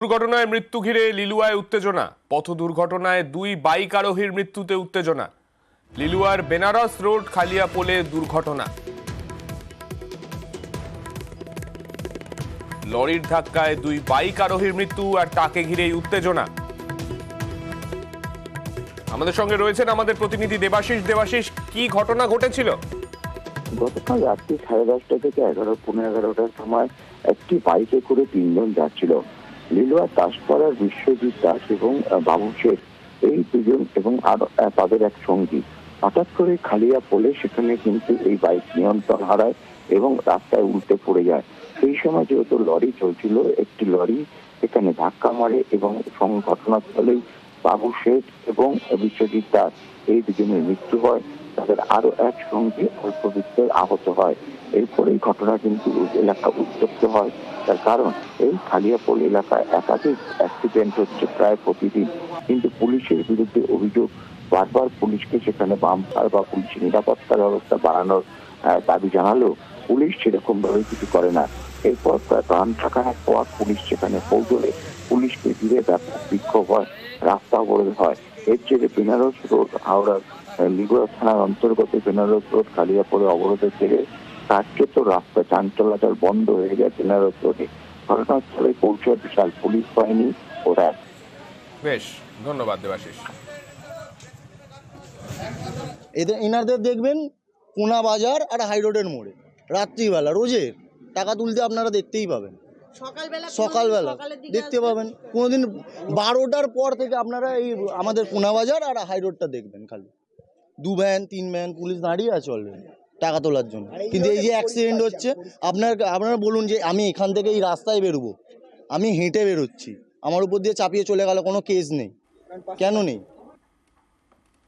দুর্ঘটনায় মৃত্যু ঘিরে লিলুয়ায় উত্তেজনা। পথ দুর্ঘটনায় দুই বাইক আরোহীর মৃত্যুতে উত্তেজনা। লিলুয়ার বেনারস রোড খালিয়াপোলে দুর্ঘটনা। লরির ধাক্কায় দুই বাইক আরোহীর মৃত্যু আর তাকে ঘিরেই উত্তেজনা। আমাদের সঙ্গে রয়েছেন আমাদের প্রতিনিধি দেবাশিস। দেবাশিস, কি ঘটনা ঘটেছিল? গতকাল রাত্রি 10:30 থেকে 11:15-11টার সময় একটি বাইকে করে তিনজন যাচ্ছিল। লিলুয়া দাসপাড়ার বিশ্বজিৎ দাস এবং বাবু শেখ, এই দুজন এবং আর তাদের এক সঙ্গী হঠাৎ করে খালিয়াপোলে সেখানে কিন্তু এই বাইক নিয়ন্ত্রণ হারায় এবং রাস্তায় উল্টে পড়ে যায়। সেই সময় যেহেতু লরি চলছিল, একটি লরি এখানে ধাক্কা মারে এবং ঘটনাস্থলেই বাবু শেখ এবং বিশ্বজিৎ দাস এই দুজনের মৃত্যু হয়। তাদের আরো এক সঙ্গী অল্প বিস্তর আহত হয়। এরপরেই ঘটনা কিন্তু এলাকা উত্তপ্ত হয়। তার কারণ এই খালিয়াপোল এলাকায় একাধিক অ্যাক্সিডেন্ট হচ্ছে প্রায় প্রতিদিন, কিন্তু পুলিশের বিরুদ্ধে অভিযোগ। বারবার পুলিশকে সেখানে বাম্পার বা পুলিশের নিরাপত্তা ব্যবস্থা বাড়ানোর দাবি জানালেও পুলিশ সেরকম ভাবে কিছু করে না। এরপর প্রায় ঘণ্টাখানেক পর পুলিশ সেখানে পৌঁছলে পুলিশকে ঘিরে ব্যাপক বিক্ষোভ হয়, রাস্তা অবরোধ হয়। এর জেরে বেনারস রোড হাওড়ার লিগুয়া থানার অন্তর্গত বেনারস রোড খালিয়াপোলে অবরোধের জেরে কার্যত রাস্তা যান চলাচল বন্ধ হয়ে যায় বেনারস রোডে। ঘটনাস্থলে পৌঁছায় বিশাল পুলিশ বাহিনী ও র্যাব। বেশ, ধন্যবাদ দেবাশিস। এনাদের দেখবেন পুনা বাজার আর হাই রোডের মোড়ে রাত্রিবেলা রোজের টাকা তুলতে আপনারা দেখতেই পাবেন। সকালবেলা দেখতে পাবেন। কোনোদিন 12টার পর থেকে আপনারা এই আমাদের পুনা বাজার আর হাই রোডটা দেখবেন, খালি 2 ভ্যান 3 ভ্যান পুলিশ দাঁড়িয়ে আছে অলরেডি টাকা তোলার জন্য। কিন্তু এই যে অ্যাক্সিডেন্ট হচ্ছে, আপনারা বলুন যে আমি এখান থেকে এই রাস্তায় বেরোবো, আমি হেঁটে বেরোচ্ছি, আমার উপর দিয়ে চাপিয়ে চলে গেল, কোনো কেস নেই। কেন নেই?